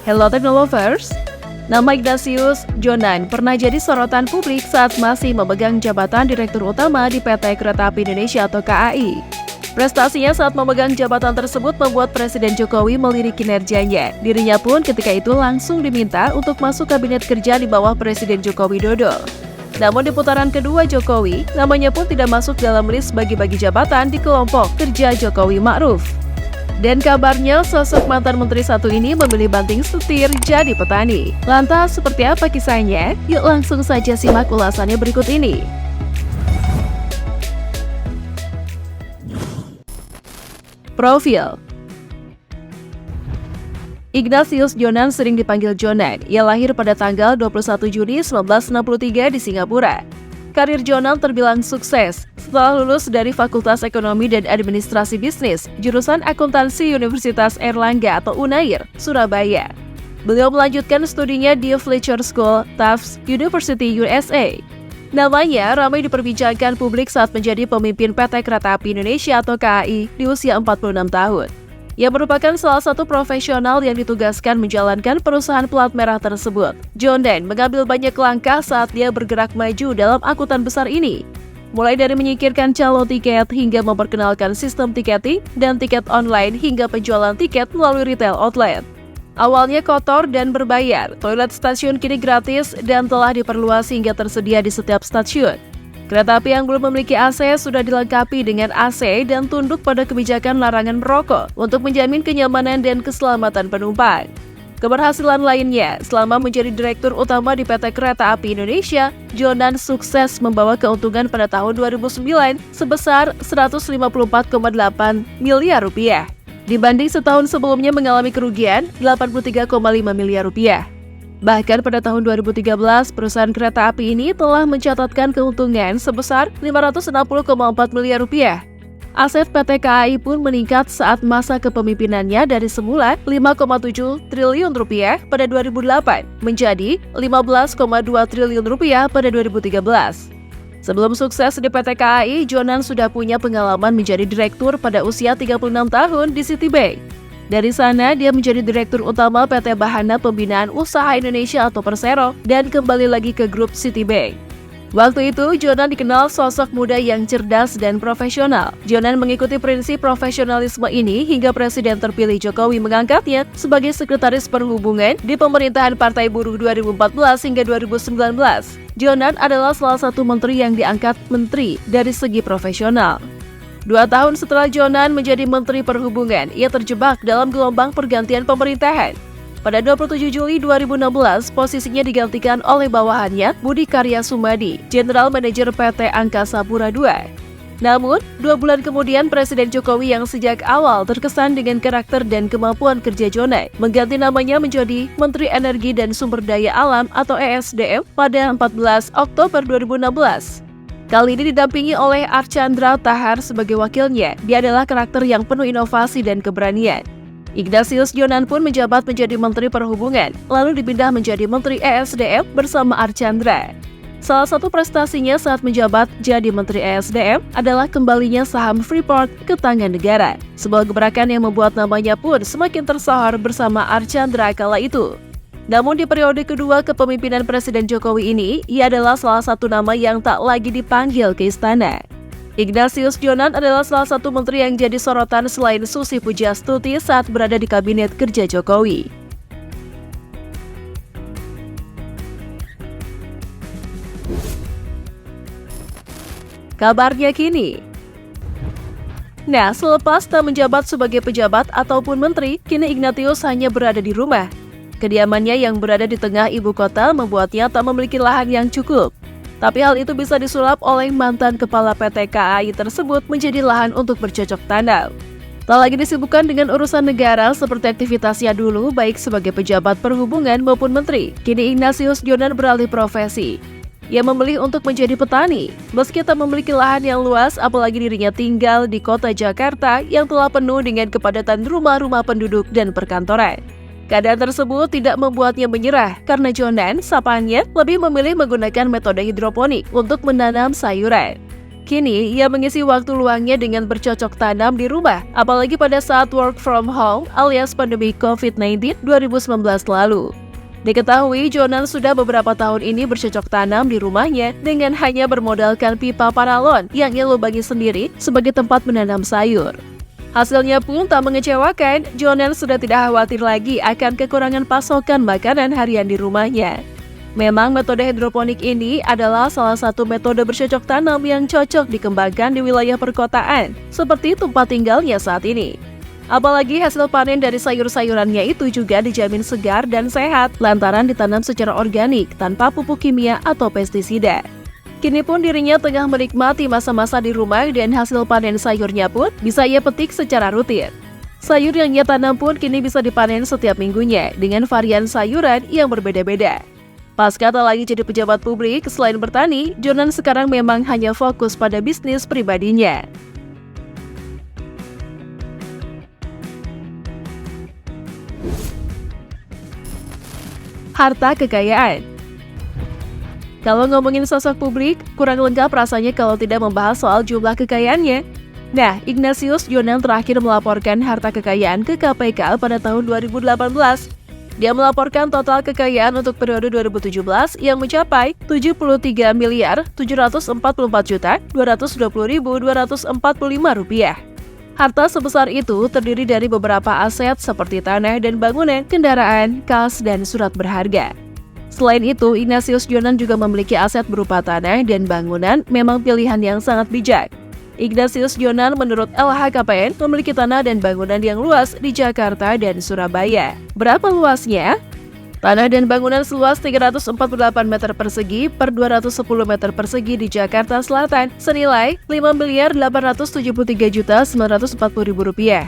Hello Technolovers, nama Ignatius Jonan pernah jadi sorotan publik saat masih memegang jabatan Direktur Utama di PT Kereta Api Indonesia atau KAI. Prestasinya saat memegang jabatan tersebut membuat Presiden Jokowi melirik kinerjanya. Dirinya pun ketika itu langsung diminta untuk masuk kabinet kerja di bawah Presiden Joko Widodo. Namun di putaran kedua Jokowi, namanya pun tidak masuk dalam list bagi-bagi jabatan di kelompok kerja Jokowi Ma'ruf. Dan kabarnya sosok mantan menteri satu ini memilih banting setir jadi petani. Lantas seperti apa kisahnya? Yuk langsung saja simak ulasannya berikut ini. Profil Ignatius Jonan sering dipanggil Jonan. Ia lahir pada tanggal 21 Juni 1963 di Singapura. Karir Jonan terbilang sukses setelah lulus dari Fakultas Ekonomi dan Administrasi Bisnis, jurusan Akuntansi Universitas Airlangga atau Unair, Surabaya. Beliau melanjutkan studinya di Fletcher School, Tufts University, USA. Namanya ramai diperbincangkan publik saat menjadi pemimpin PT Kereta Api Indonesia atau KAI di usia 46 tahun. Ia merupakan salah satu profesional yang ditugaskan menjalankan perusahaan plat merah tersebut. Jonan mengambil banyak langkah saat dia bergerak maju dalam angkutan besar ini. Mulai dari menyingkirkan calo tiket hingga memperkenalkan sistem tiketing dan tiket online hingga penjualan tiket melalui retail outlet. Awalnya kotor dan berbayar, toilet stasiun kini gratis dan telah diperluas hingga tersedia di setiap stasiun. Kereta api yang belum memiliki AC sudah dilengkapi dengan AC dan tunduk pada kebijakan larangan merokok untuk menjamin kenyamanan dan keselamatan penumpang. Keberhasilan lainnya, selama menjadi Direktur Utama di PT Kereta Api Indonesia, Jonan sukses membawa keuntungan pada tahun 2009 sebesar 154,8 miliar rupiah. Dibanding setahun sebelumnya mengalami kerugian 83,5 miliar rupiah. Bahkan pada tahun 2013, perusahaan kereta api ini telah mencatatkan keuntungan sebesar 560,4 miliar rupiah. Aset PT KAI pun meningkat saat masa kepemimpinannya dari semula 5,7 triliun rupiah pada 2008 menjadi 15,2 triliun rupiah pada 2013. Sebelum sukses di PT KAI, Jonan sudah punya pengalaman menjadi direktur pada usia 36 tahun di Citibank. Dari sana, dia menjadi Direktur Utama PT Bahana Pembinaan Usaha Indonesia atau Persero dan kembali lagi ke grup Citibank. Waktu itu, Jonan dikenal sosok muda yang cerdas dan profesional. Jonan mengikuti prinsip profesionalisme ini hingga Presiden terpilih Jokowi mengangkatnya sebagai Sekretaris Perhubungan di pemerintahan Partai Buruh 2014 hingga 2019. Jonan adalah salah satu menteri yang diangkat menteri dari segi profesional. 2 tahun setelah Jonan menjadi Menteri Perhubungan, ia terjebak dalam gelombang pergantian pemerintahan. Pada 27 Juli 2016, posisinya digantikan oleh bawahannya Budi Karya Sumadi, General Manager PT Angkasa Pura II. Namun, 2 bulan kemudian Presiden Jokowi yang sejak awal terkesan dengan karakter dan kemampuan kerja Jonan mengganti namanya menjadi Menteri Energi dan Sumber Daya Alam atau ESDM pada 14 Oktober 2016. Kali ini didampingi oleh Archandra Tahar sebagai wakilnya. Dia adalah karakter yang penuh inovasi dan keberanian. Ignatius Jonan pun menjabat menjadi Menteri Perhubungan, lalu dipindah menjadi Menteri ESDM bersama Archandra. Salah satu prestasinya saat menjabat jadi Menteri ESDM adalah kembalinya saham Freeport ke tangan negara. Sebuah gebrakan yang membuat namanya pun semakin tersohor bersama Archandra kala itu. Namun di periode kedua kepemimpinan Presiden Jokowi ini, ia adalah salah satu nama yang tak lagi dipanggil ke istana. Ignatius Jonan adalah salah satu menteri yang jadi sorotan selain Susi Pujiastuti saat berada di Kabinet Kerja Jokowi. Kabarnya kini. Nah, selepas tak menjabat sebagai pejabat ataupun menteri, kini Ignatius hanya berada di rumah. Kediamannya yang berada di tengah ibu kota membuatnya tak memiliki lahan yang cukup. Tapi hal itu bisa disulap oleh mantan kepala PT KAI tersebut menjadi lahan untuk bercocok tanam. Tak lagi disibukkan dengan urusan negara seperti aktivitasnya dulu baik sebagai pejabat perhubungan maupun menteri. Kini Ignatius Jonan beralih profesi. Ia memilih untuk menjadi petani. Meski tak memiliki lahan yang luas, apalagi dirinya tinggal di kota Jakarta yang telah penuh dengan kepadatan rumah-rumah penduduk dan perkantoran. Keadaan tersebut tidak membuatnya menyerah karena Jonan, sapaannya, lebih memilih menggunakan metode hidroponik untuk menanam sayuran. Kini, ia mengisi waktu luangnya dengan bercocok tanam di rumah, apalagi pada saat work from home alias pandemi COVID-19 2019 lalu. Diketahui, Jonan sudah beberapa tahun ini bercocok tanam di rumahnya dengan hanya bermodalkan pipa paralon yang ia lubangi sendiri sebagai tempat menanam sayur. Hasilnya pun tak mengecewakan, Jonan sudah tidak khawatir lagi akan kekurangan pasokan makanan harian di rumahnya. Memang metode hidroponik ini adalah salah satu metode bercocok tanam yang cocok dikembangkan di wilayah perkotaan, seperti tempat tinggalnya saat ini. Apalagi hasil panen dari sayur-sayurannya itu juga dijamin segar dan sehat lantaran ditanam secara organik tanpa pupuk kimia atau pestisida. Kini pun dirinya tengah menikmati masa-masa di rumah dan hasil panen sayurnya pun bisa ia petik secara rutin. Sayur yang ia tanam pun kini bisa dipanen setiap minggunya dengan varian sayuran yang berbeda-beda. Pasca tak lagi jadi pejabat publik, selain bertani, Jonan sekarang memang hanya fokus pada bisnis pribadinya. Harta kekayaan. Kalau ngomongin sosok publik, kurang lengkap rasanya kalau tidak membahas soal jumlah kekayaannya. Nah, Ignatius Jonan terakhir melaporkan harta kekayaan ke KPK pada tahun 2018. Dia melaporkan total kekayaan untuk periode 2017 yang mencapai 73.744.220.245 rupiah. Harta sebesar itu terdiri dari beberapa aset seperti tanah dan bangunan, kendaraan, kas, dan surat berharga. Selain itu, Ignatius Jonan juga memiliki aset berupa tanah dan bangunan, memang pilihan yang sangat bijak. Ignatius Jonan menurut LHKPN memiliki tanah dan bangunan yang luas di Jakarta dan Surabaya. Berapa luasnya? Tanah dan bangunan seluas 348 meter persegi per 210 meter persegi di Jakarta Selatan senilai Rp5.873.940.000.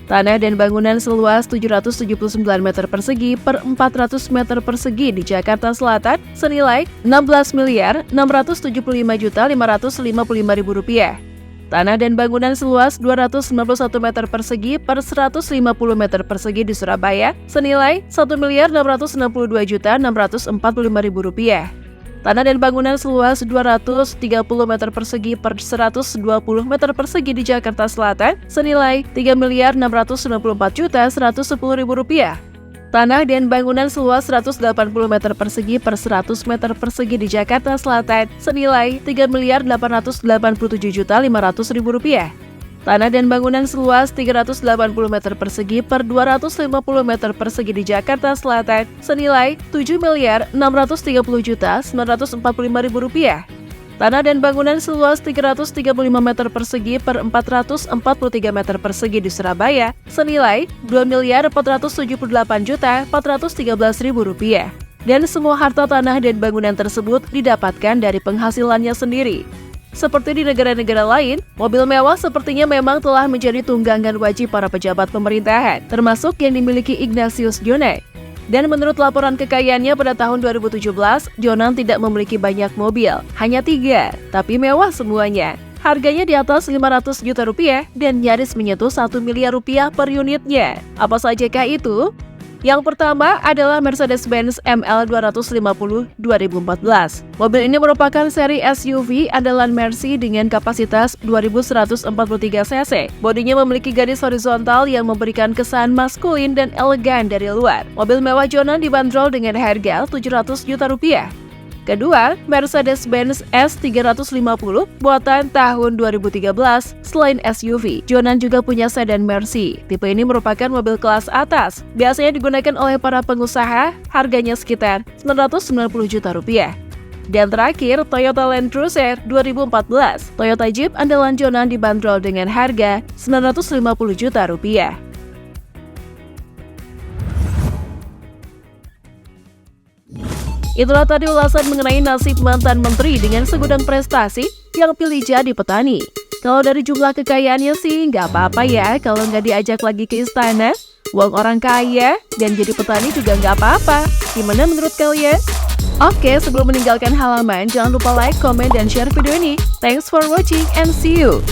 Tanah dan bangunan seluas 779 meter persegi per 400 meter persegi di Jakarta Selatan senilai Rp16.675.555.000. Tanah dan bangunan seluas 291 meter persegi per 150 meter persegi di Surabaya senilai Rp1.662.645.000. Tanah dan bangunan seluas 230 meter persegi per 120 meter persegi di Jakarta Selatan senilai Rp3.694.110.000. Tanah dan bangunan seluas 180 meter persegi per 100 meter persegi di Jakarta Selatan senilai Rp3.887.500.000. Tanah dan bangunan seluas 380 meter persegi per 250 meter persegi di Jakarta Selatan senilai Rp7.630.945.000. Tanah dan bangunan seluas 335 meter persegi per 443 meter persegi di Surabaya senilai Rp2.478.413.000. Dan semua harta tanah dan bangunan tersebut didapatkan dari penghasilannya sendiri. Seperti di negara-negara lain, mobil mewah sepertinya memang telah menjadi tunggangan wajib para pejabat pemerintahan, termasuk yang dimiliki Ignatius Jonan. Dan menurut laporan kekayaannya pada tahun 2017, Jonan tidak memiliki banyak mobil, hanya 3, tapi mewah semuanya. Harganya di atas 500 juta rupiah dan nyaris menyentuh 1 miliar rupiah per unitnya. Apa sajakah itu? Yang pertama adalah Mercedes-Benz ML250 2014. Mobil ini merupakan seri SUV andalan Mercy dengan kapasitas 2143 cc. Bodinya memiliki garis horizontal yang memberikan kesan maskulin dan elegan dari luar. Mobil mewah Jonan dibanderol dengan harga 700 juta rupiah. Kedua, Mercedes-Benz S350 buatan tahun 2013. Selain SUV, Jonan juga punya sedan Mercy. Tipe ini merupakan mobil kelas atas. Biasanya digunakan oleh para pengusaha, harganya sekitar 990 juta rupiah. Dan terakhir, Toyota Land Cruiser 2014. Toyota Jeep andalan Jonan dibanderol dengan harga 950 juta rupiah. Itulah tadi ulasan mengenai nasib mantan menteri dengan segudang prestasi yang pilih jadi petani. Kalau dari jumlah kekayaannya sih nggak apa-apa ya kalau nggak diajak lagi ke istana. Uang orang kaya dan jadi petani juga nggak apa-apa. Gimana menurut kalian? Oke, sebelum meninggalkan halaman, jangan lupa like, comment, dan share video ini. Thanks for watching and see you!